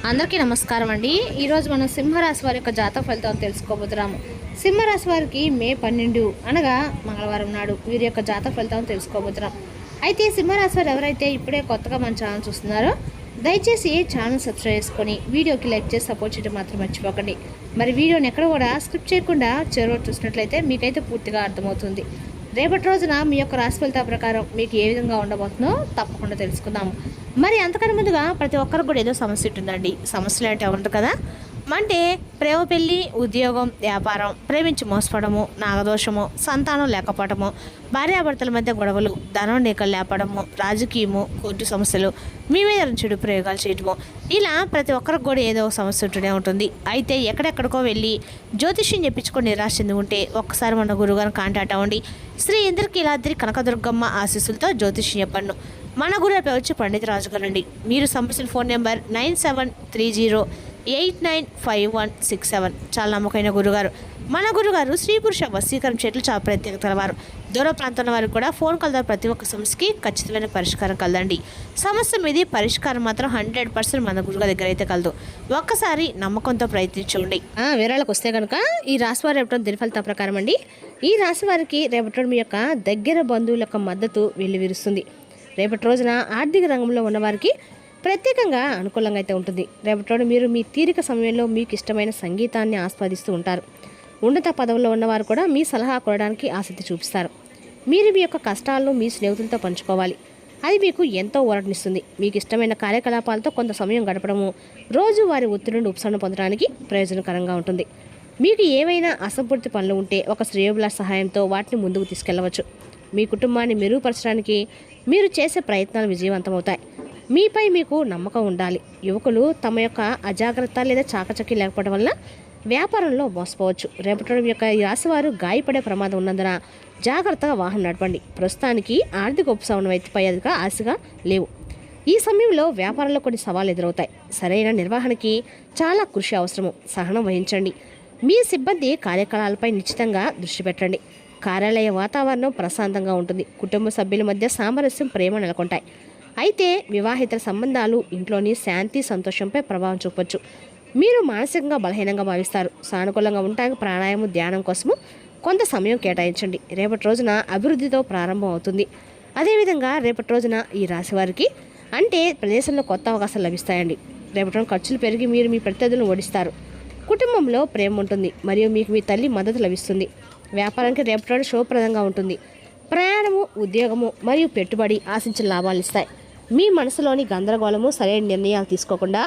అందరికీ నమస్కారం అండి. ఈరోజు మనం సింహరాశి వారి యొక్క జాతక ఫలితాలు తెలుసుకోబోతున్నాము. సింహరాశి వారికి మే 12 అనగా మంగళవారం నాడు వీరి యొక్క జాతక ఫలితాలను తెలుసుకోబోతున్నాం. అయితే సింహరాశి వారు ఎవరైతే ఇప్పుడే కొత్తగా మన ఛానల్ చూస్తున్నారో దయచేసి ఛానల్ సబ్స్క్రైబ్ చేసుకొని వీడియోకి లైక్ చేసి సపోర్ట్ చేయడం మాత్రం మర్చిపోకండి. మరి వీడియోని ఎక్కడ కూడా స్కిప్ చేయకుండా చివరి చూసినట్లయితే మీకైతే పూర్తిగా అర్థమవుతుంది. రేపటి రోజున మీ యొక్క రాశి ఫలితాల ప్రకారం మీకు ఏ విధంగా ఉండబోతుందో తప్పకుండా తెలుసుకుందాము. మరి అంతకన్నా ముందుగా ప్రతి ఒక్కరికి కూడా ఏదో సమస్య ఉంటుందండి. సమస్యలు అంటే ఉంటుంది కదా, అంటే ప్రేమ, పెళ్ళి, ఉద్యోగం, వ్యాపారం, ప్రేమించి మోసపడము, నాగదోషము, సంతానం లేకపోవడము, భార్యాభర్తల మధ్య గొడవలు, ధనం నీకలు లేపడము, రాజకీయము, కోర్టు సమస్యలు, మీ మీద చెడు ప్రయోగాలు చేయడము, ఇలా ప్రతి ఒక్కరికి కూడా ఏదో సమస్య ఉంటూనే ఉంటుంది. అయితే ఎక్కడెక్కడికో వెళ్ళి జ్యోతిష్యం చెప్పించుకొని నిరాశ చెంది ఉంటే ఒక్కసారి మన గురువుగారిని కాంటాక్ట్ అవ్వండి. శ్రీ ఇంద్రకీలాద్రి కనకదుర్గమ్మ ఆశీస్సులతో జ్యోతిష్యం చెప్పండి. మన గురువు పేరు వచ్చి పండిత రాజు గారండి. మీరు సంప్రదించిన ఫోన్ నెంబర్ 9730885167. చాలా నమ్మకమైన గురుగారు. మన గురుగారు స్త్రీ పురుష వశీకరణ చెట్లు చాలా ప్రత్యేకత కలవారు. దూర ప్రాంతంలో వారికి కూడా ఫోన్ కాల్ ద్వారా ప్రతి ఒక్క సమస్యకి ఖచ్చితమైన పరిష్కారం కలదండి. సమస్య మీది పరిష్కారం మాత్రం 100% మన గురుగారి దగ్గర అయితే కలదు. ఒక్కసారి నమ్మకంతో ప్రయత్నించండి. వివరాలకు వస్తే కనుక ఈ రాశి వారు రేపటి దిన ఫలితాల ప్రకారం అండి, ఈ రాశి వారికి రేపటి మీ యొక్క దగ్గర బంధువుల యొక్క మద్దతు వెల్లివిరుస్తుంది. రేపటి రోజున ఆర్థిక రంగంలో ఉన్నవారికి ప్రత్యేకంగా అనుకూలంగా అయితే ఉంటుంది. రేపటి రోజు మీరు మీ తీరిక సమయంలో మీకు ఇష్టమైన సంగీతాన్ని ఆస్వాదిస్తూ ఉంటారు. ఉన్నత పదవుల్లో ఉన్నవారు కూడా మీ సలహా కోరడానికి ఆసక్తి చూపిస్తారు. మీరు మీ యొక్క కష్టాలను మీ స్నేహితులతో పంచుకోవాలి. అది మీకు ఎంతో ఊరటనిస్తుంది. మీకు ఇష్టమైన కార్యకలాపాలతో కొంత సమయం గడపడము రోజు వారి ఒత్తిడి నుండి ఉపశమనం పొందడానికి ప్రయోజనకరంగా ఉంటుంది. మీకు ఏవైనా అసంపూర్తి పనులు ఉంటే ఒక శ్రేయోభిలాష సహాయంతో వాటిని ముందుకు తీసుకెళ్లవచ్చు. మీ కుటుంబాన్ని మెరుగుపరచడానికి మీరు చేసే ప్రయత్నాలు విజయవంతమవుతాయి. మీపై మీకు నమ్మకం ఉండాలి. యువకులు తమ యొక్క అజాగ్రత్త లేదా చాకచక్యం లేకపోవడం వల్ల వ్యాపారంలో మోసపోవచ్చు. రేపటి యొక్క ఈ రాశివారు గాయపడే ప్రమాదం ఉన్నందున జాగ్రత్తగా వాహనం నడపండి. ప్రస్తుతానికి ఆర్థిక ఉపశమనం పై అదిగా ఆశగా లేవు. ఈ సమయంలో వ్యాపారంలో కొన్ని సవాళ్లు ఎదురవుతాయి. సరైన నిర్వహణకి చాలా కృషి అవసరము. సహనం వహించండి. మీ సిబ్బంది కార్యకలాపాలపై నిశ్చితంగా దృష్టి పెట్టండి. కార్యాలయ వాతావరణం ప్రశాంతంగా ఉంటుంది. కుటుంబ సభ్యుల మధ్య సామరస్యం, ప్రేమ నెలకొంటాయి. అయితే వివాహిత సంబంధాలు ఇంట్లోని శాంతి, సంతోషంపై ప్రభావం చూపవచ్చు. మీరు మానసికంగా బలహీనంగా భావిస్తారు. సానుకూలంగా ఉండడానికి ప్రాణాయామం, ధ్యానం కోసము కొంత సమయం కేటాయించండి. రేపటి రోజున అభివృద్ధితో ప్రారంభం అవుతుంది. అదేవిధంగా రేపటి రోజున ఈ రాశి వారికి అంటే ప్రదేశంలో కొత్త అవకాశాలు లభిస్తాయండి. రేపటి రోజు ఖర్చులు పెరిగి మీరు మీ ప్రత్యర్థులను ఓడిస్తారు. కుటుంబంలో ప్రేమ ఉంటుంది మరియు మీకు మీ తల్లి మద్దతు లభిస్తుంది. వ్యాపారానికి రేపటి రోజు శుభప్రదంగా ఉంటుంది. ప్రయాణము, ఉద్యోగము మరియు పెట్టుబడి ఆశించిన లాభాలు ఇస్తాయి. మీ మనసులోని గందరగోళము సరైన నిర్ణయాలు తీసుకోకుండా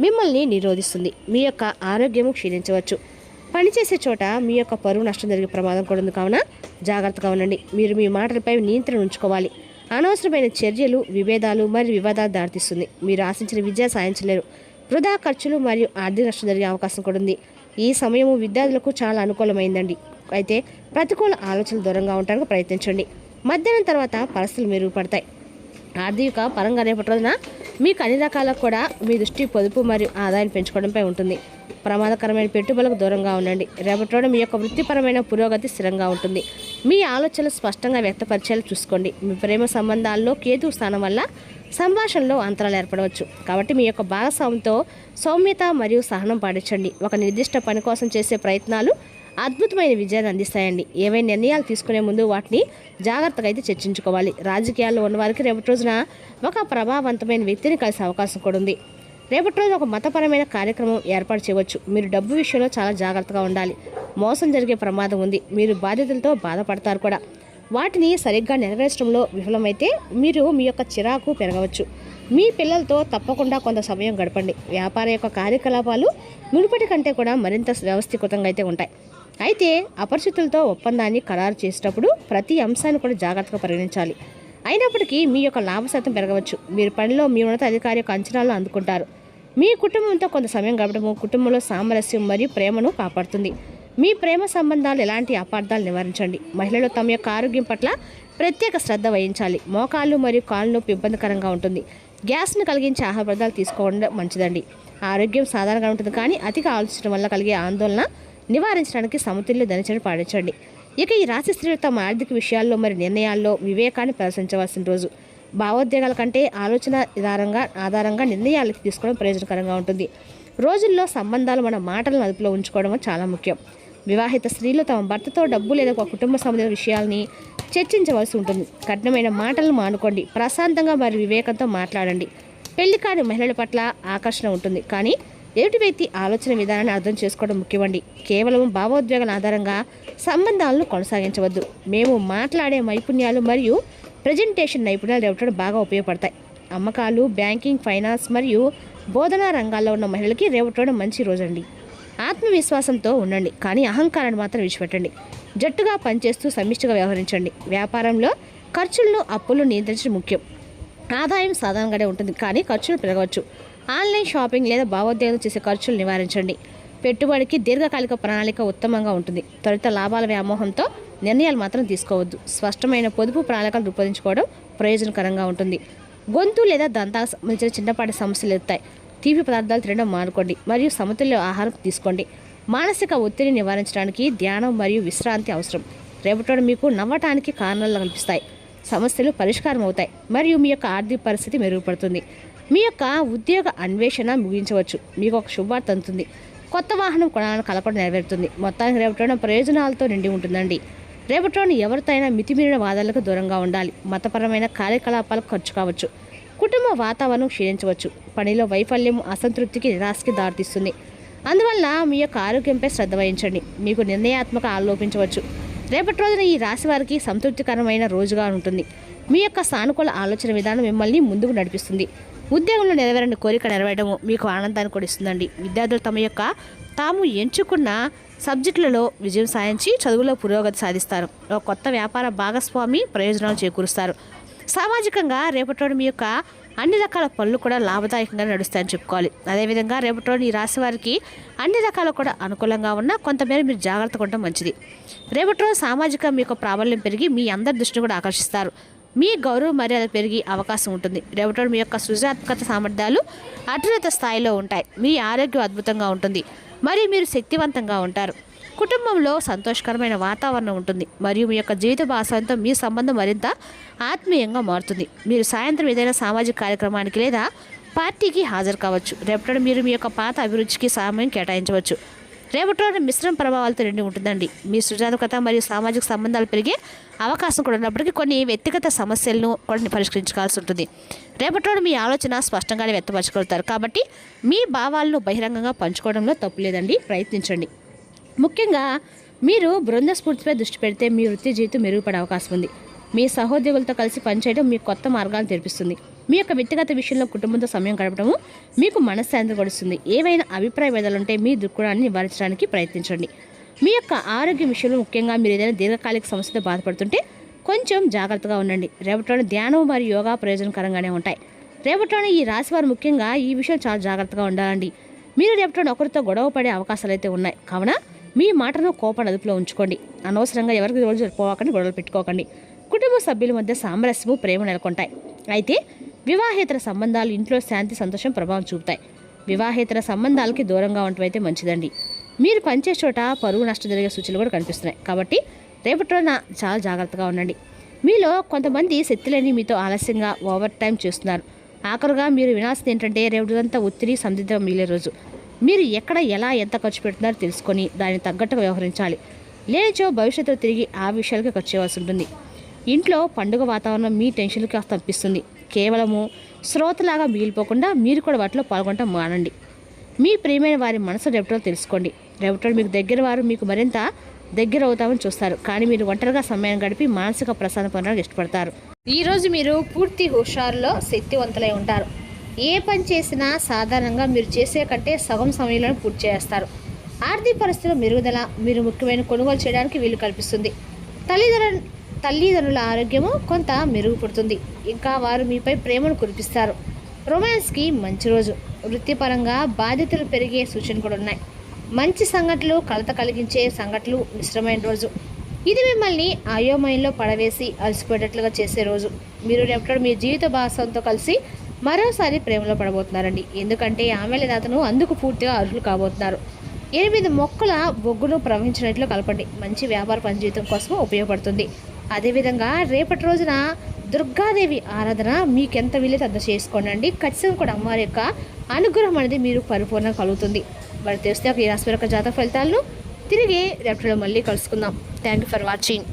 మిమ్మల్ని నిరోధిస్తుంది. మీ యొక్క ఆరోగ్యము క్షీణించవచ్చు. పనిచేసే చోట మీ యొక్క పరువు నష్టం జరిగే ప్రమాదం కూడా ఉంది. కావున జాగ్రత్తగా ఉండండి. మీరు మీ మాటలపై నియంత్రణ ఉంచుకోవాలి. అనవసరమైన చర్యలు, విభేదాలు మరియు వివాదాలు దారితీస్తుంది. మీరు ఆశించిన విద్య సాధించలేరు. వృధా ఖర్చులు మరియు ఆర్థిక నష్టం జరిగే అవకాశం కూడా ఉంది. ఈ సమయము విద్యార్థులకు చాలా అనుకూలమైందండి. అయితే ప్రతికూల ఆలోచనలు దూరంగా ఉండడానికి ప్రయత్నించండి. మధ్యాహ్నం తర్వాత పరిస్థితులు మెరుగుపడతాయి. ఆర్థిక పరంగా రేపటి రోజున మీకు అన్ని రకాలకు కూడా మీ దృష్టి పొదుపు మరియు ఆదాయాన్ని పెంచుకోవడంపై ఉంటుంది. ప్రమాదకరమైన పెట్టుబడులకు దూరంగా ఉండండి. రేపటి రోజున మీ యొక్క వృత్తిపరమైన పురోగతి స్థిరంగా ఉంటుంది. మీ ఆలోచనలు స్పష్టంగా వ్యక్తపరిచేలా చూసుకోండి. మీ ప్రేమ సంబంధాల్లో కేతు స్థానం వల్ల సంభాషణలో అంతరాలు ఏర్పడవచ్చు. కాబట్టి మీ యొక్క భాగస్వామితో సౌమ్యత మరియు సహనం పాటించండి. ఒక నిర్దిష్ట పని కోసం చేసే ప్రయత్నాలు అద్భుతమైన విజయాన్ని అందిస్తాయండి. ఏవైనా నిర్ణయాలు తీసుకునే ముందు వాటిని జాగ్రత్తగా అయితే చర్చించుకోవాలి. రాజకీయాల్లో ఉన్నవారికి రేపటి రోజున ఒక ప్రభావవంతమైన వ్యక్తిని కలిసే అవకాశం కూడా ఉంది. రేపటి రోజున ఒక మతపరమైన కార్యక్రమం ఏర్పాటు చేయవచ్చు. మీరు డబ్బు విషయంలో చాలా జాగ్రత్తగా ఉండాలి. మోసం జరిగే ప్రమాదం ఉంది. మీరు బాధ్యతలతో బాధపడతారు కూడా. వాటిని సరిగ్గా నెరవేర్చడంలో విఫలమైతే మీరు మీ యొక్క చిరాకు పెరగవచ్చు. మీ పిల్లలతో తప్పకుండా కొంత సమయం గడపండి. వ్యాపార యొక్క కార్యకలాపాలు మునుపటి కంటే కూడా మరింత వ్యవస్థీకృతంగా అయితే ఉంటాయి. అయితే అపరిచితులతో ఒప్పందాన్ని ఖరారు చేసేటప్పుడు ప్రతి అంశాన్ని కూడా జాగ్రత్తగా పరిగణించాలి. అయినప్పటికీ మీ యొక్క లాభ శాతం పెరగవచ్చు. మీరు పనిలో మీ ఉన్నత అధికారి యొక్క అంచనాలను అందుకుంటారు. మీ కుటుంబంతో కొంత సమయం గడపడము కుటుంబంలో సామరస్యం మరియు ప్రేమను కాపాడుతుంది. మీ ప్రేమ సంబంధాలు ఎలాంటి అపార్థాలు నివారించండి. మహిళలు తమ యొక్క ఆరోగ్యం పట్ల ప్రత్యేక శ్రద్ధ వహించాలి. మోకాళ్ళు మరియు కాళ్ళు నొప్పి ఇబ్బందికరంగా ఉంటుంది. గ్యాస్ను కలిగించే ఆహార పదార్థాలు తీసుకోవడం మంచిదండి. ఆరోగ్యం సాధారణంగా ఉంటుంది, కానీ అతిగా ఆలోచించడం వల్ల కలిగే ఆందోళన నివారించడానికి సమతుల్య దినచర్య పాటించండి. ఇక ఈ రాశి స్త్రీలు తమ ఆర్థిక విషయాల్లో మరియు నిర్ణయాల్లో వివేకాన్ని ప్రదర్శించవలసిన రోజు. భావోద్వేగాల కంటే ఆలోచన ఆధారంగా నిర్ణయాలు తీసుకోవడం ప్రయోజనకరంగా ఉంటుంది. రోజుల్లో సంబంధాలు మన మాటలను అదుపులో ఉంచుకోవడం చాలా ముఖ్యం. వివాహిత స్త్రీలు తమ భర్తతో డబ్బు లేదా ఒక కుటుంబ సంబంధించిన విషయాల్ని చర్చించవలసి ఉంటుంది. కఠినమైన మాటలను మానుకోండి. ప్రశాంతంగా మరియు వివేకంతో మాట్లాడండి. పెళ్లి కాని మహిళల పట్ల ఆకర్షణ ఉంటుంది, కానీ ఎదుటి వ్యక్తి ఆలోచన విధానాన్ని అర్థం చేసుకోవడం ముఖ్యమండి. కేవలం భావోద్వేగాల ఆధారంగా సంబంధాలను కొనసాగించవద్దు. మేము మాట్లాడే నైపుణ్యాలు మరియు ప్రజెంటేషన్ నైపుణ్యాలు రేపటి బాగా ఉపయోగపడతాయి. అమ్మకాలు, బ్యాంకింగ్, ఫైనాన్స్ మరియు బోధనా రంగాల్లో ఉన్న మహిళలకి రేపటి మంచి రోజండి. ఆత్మవిశ్వాసంతో ఉండండి, కానీ అహంకారాన్ని మాత్రం విడిచిపెట్టండి. జట్టుగా పనిచేస్తూ సమిష్టిగా వ్యవహరించండి. వ్యాపారంలో ఖర్చులను, అప్పులను నియంత్రించడం ముఖ్యం. ఆదాయం సాధారణంగానే ఉంటుంది, కానీ ఖర్చులు పెరగవచ్చు. ఆన్లైన్ షాపింగ్ లేదా భావోద్వేగం చేసే ఖర్చులు నివారించండి. పెట్టుబడికి దీర్ఘకాలిక ప్రణాళిక ఉత్తమంగా ఉంటుంది. త్వరిత లాభాల వ్యామోహంతో నిర్ణయాలు మాత్రం తీసుకోవద్దు. స్పష్టమైన పొదుపు ప్రణాళికలు రూపొందించుకోవడం ప్రయోజనకరంగా ఉంటుంది. గొంతు లేదా దంతాలకు సంబంధించిన చిన్నపాటి సమస్యలు ఎత్తాయి. తీపి పదార్థాలు తినడం మానుకోండి మరియు సమతుల్య ఆహారం తీసుకోండి. మానసిక ఒత్తిడిని నివారించడానికి ధ్యానం మరియు విశ్రాంతి అవసరం. రేపటి మీకు నవ్వటానికి కారణాలు కల్పిస్తాయి. సమస్యలు పరిష్కారం అవుతాయి మరియు మీ యొక్క ఆర్థిక పరిస్థితి మెరుగుపడుతుంది. మీ యొక్క ఉద్యోగ అన్వేషణ ముగించవచ్చు. మీకు ఒక శుభవార్త అందుతుంది. కొత్త వాహనం కొనాలని కలపడం నెరవేరుతుంది. మొత్తానికి రేపటి ప్రయోజనాలతో నిండి ఉంటుందండి. రేపటి ఎవరితోనైనా మితిమీరిన వాదాలకు దూరంగా ఉండాలి. మతపరమైన కార్యకలాపాలకు ఖర్చు కావచ్చు. కుటుంబ వాతావరణం క్షీణించవచ్చు. పనిలో వైఫల్యం అసంతృప్తికి, నిరాశకి దారితీస్తుంది. అందువల్ల మీ యొక్క ఆరోగ్యంపై శ్రద్ధ వహించండి. మీకు నిర్ణయాత్మక ఆలోపించవచ్చు. రేపటి రోజున ఈ రాశి వారికి సంతృప్తికరమైన రోజుగా ఉంటుంది. మీ యొక్క సానుకూల ఆలోచన విధానం మిమ్మల్ని ముందుకు నడిపిస్తుంది. ఉద్యోగంలో నెరవేరని కోరిక నెరవేరడము మీకు ఆనందాన్ని కూడా ఇస్తుందండి. విద్యార్థులు తాము ఎంచుకున్న సబ్జెక్టులలో విజయం సాధించి చదువులో పురోగతి సాధిస్తారు. ఒక కొత్త వ్యాపార భాగస్వామి ప్రయోజనాలు చేకూరుస్తారు. సామాజికంగా రేపటి మీ యొక్క అన్ని రకాల పనులు కూడా లాభదాయకంగా నడుస్తాయని చెప్పుకోవాలి. అదేవిధంగా రేపటి ఈ రాశి వారికి అన్ని రకాలు కూడా అనుకూలంగా ఉన్నా కొంతమేర మీరు జాగ్రత్తగా ఉండటం మంచిది. రేపటి రోజు సామాజిక మీ యొక్క ప్రాబల్యం పెరిగి మీ అందరి దృష్టిని కూడా ఆకర్షిస్తారు. మీ గౌరవ మర్యాద పెరిగే అవకాశం ఉంటుంది. రేపటి మీ యొక్క సృజనాత్మక సామర్థ్యాలు అత్యున్నత స్థాయిలో ఉంటాయి. మీ ఆరోగ్యం అద్భుతంగా ఉంటుంది మరియు మీరు శక్తివంతంగా ఉంటారు. కుటుంబంలో సంతోషకరమైన వాతావరణం ఉంటుంది మరియు మీ యొక్క జీవిత భాగస్వామితో మీ సంబంధం మరింత ఆత్మీయంగా మారుతుంది. మీరు సాయంత్రం ఏదైనా సామాజిక కార్యక్రమానికి లేదా పార్టీకి హాజరు కావచ్చు. రేపటి మీరు మీ యొక్క పాత అభిరుచికి సమయం కేటాయించవచ్చు. రేపటి మిశ్రమ ప్రభావాలతో నిండి ఉంటుందండి. మీ సృజనాత్మకత మరియు సామాజిక సంబంధాలు పెరిగే అవకాశం కూడా ఉన్నప్పటికీ కొన్ని వ్యక్తిగత సమస్యలను కూడా పరిష్కరించుకోవాల్సి ఉంటుంది. రేపటి మీ ఆలోచన స్పష్టంగానే వ్యక్తపరచగలుగుతారు, కాబట్టి మీ భావాలను బహిరంగంగా పంచుకోవడంలో తప్పు లేదండి. ప్రయత్నించండి. ముఖ్యంగా మీరు బృంద స్ఫూర్తిపై దృష్టి పెడితే మీ వృత్తి జీవితం మెరుగుపడే అవకాశం ఉంది. మీ సహోద్యోగులతో కలిసి పనిచేయడం మీకు కొత్త మార్గాలను తెరిపిస్తుంది. మీ యొక్క వ్యక్తిగత విషయంలో కుటుంబంతో సమయం గడపడము మీకు మనశ్శాంతి గడుస్తుంది. ఏవైనా అభిప్రాయ భేదాలుంటే మీ దృక్కోణాన్ని నివారించడానికి ప్రయత్నించండి. మీ యొక్క ఆరోగ్య విషయంలో ముఖ్యంగా మీరు ఏదైనా దీర్ఘకాలిక సమస్యతో బాధపడుతుంటే కొంచెం జాగ్రత్తగా ఉండండి. రేపటి ధ్యానం మరియు యోగా ప్రయోజనకరంగానే ఉంటాయి. రేపటి ఈ రాశివారు ముఖ్యంగా ఈ విషయం చాలా జాగ్రత్తగా ఉండాలండి. మీరు రేపటి ఒకరితో గొడవ పడే అవకాశాలు అయితే ఉన్నాయి. కావున మీ మాటను కోపాన్ని అదుపులో ఉంచుకోండి. అనవసరంగా ఎవరికి రోజు జరిపోకండి, గొడవలు పెట్టుకోకండి. కుటుంబ సభ్యుల మధ్య సామరస్యము, ప్రేమ నెలకొంటాయి. అయితే వివాహేతర సంబంధాలు ఇంట్లో శాంతి, సంతోషం ప్రభావం చూపుతాయి. వివాహేతర సంబంధాలకి దూరంగా ఉండటం అయితే మంచిదండి. మీరు పనిచేసే చోట పరువు నష్టం జరిగే సూచనలు కూడా కనిపిస్తున్నాయి, కాబట్టి రేపటి రోజున చాలా జాగ్రత్తగా ఉండండి. మీలో కొంతమంది శక్తులని మీతో ఆలస్యంగా ఓవర్ టైం చేస్తున్నారు. ఆఖరుగా మీరు వినాల్సింది ఏంటంటే రేపటిదంతా ఒత్తిడి, సందిగ్ధం మిగిలే రోజు. మీరు ఎక్కడ, ఎలా, ఎంత ఖర్చు పెడుతున్నారో తెలుసుకొని దానికి తగ్గట్టుగా వ్యవహరించాలి. లేనిచో భవిష్యత్తులో తిరిగి ఆ విషయాలకి ఖర్చు చేయవలసి ఉంటుంది. ఇంట్లో పండుగ వాతావరణం మీ టెన్షన్కి తప్పిస్తుంది. కేవలము శ్రోతలాగా మిగిలిపోకుండా మీరు కూడా వాటిలో పాల్గొనడం మానండి. మీ ప్రియమైన వారి మనసు రేపటిలో తెలుసుకోండి. రేపటి మీకు దగ్గర వారు మీకు మరింత దగ్గర అవుతామని చూస్తారు, కానీ మీరు ఒంటరిగా సమయం గడిపి మానసిక ప్రశాంతత పొందడానికి ఇష్టపడతారు. ఈరోజు మీరు పూర్తి హుషారులో శక్తివంతులై ఉంటారు. ఏ పని చేసినా సాధారణంగా మీరు చేసే కంటే సగం సమయంలో పూర్తి చేస్తారు. ఆర్థిక పరిస్థితుల మెరుగుదల మీరు ముఖ్యమైన కొనుగోలు చేయడానికి వీలు కల్పిస్తుంది. తల్లిదండ్రుల ఆరోగ్యము కొంత మెరుగుపడుతుంది. ఇంకా వారు మీపై ప్రేమను కురిపిస్తారు. రొమాన్స్కి మంచి రోజు. వృత్తిపరంగా బాధ్యతలు పెరిగే సూచనలు కూడా ఉన్నాయి. మంచి సంఘటనలు, కలత కలిగించే సంఘటనలు మిశ్రమైన రోజు. ఇది మిమ్మల్ని అయోమయంలో పడవేసి అలసిపోయేటట్లుగా చేసే రోజు. మీరు రేపటి మీ జీవిత భాగస్వామితో కలిసి మరోసారి ప్రేమలో పడబోతున్నారండి. ఎందుకంటే ఆమె లేదా అతను అందుకు పూర్తిగా అర్హులు కాబోతున్నారు. 8 మొక్కల బొగ్గును ప్రవహించినట్లు కలపండి. మంచి వ్యాపార పని జీవితం కోసం ఉపయోగపడుతుంది. అదేవిధంగా రేపటి రోజున దుర్గాదేవి ఆరాధన మీకు ఎంత వీలైతే అంత చేసుకోండి. ఖచ్చితంగా కూడా అమ్మవారి యొక్క అనుగ్రహం అనేది మీరు పరిపూర్ణంగా కలుగుతుంది. మరి తెలిస్తే ఒక ఈ రాశి యొక్క జాతక ఫలితాలను తిరిగి రేపటిలో మళ్ళీ కలుసుకుందాం. Thank you for watching.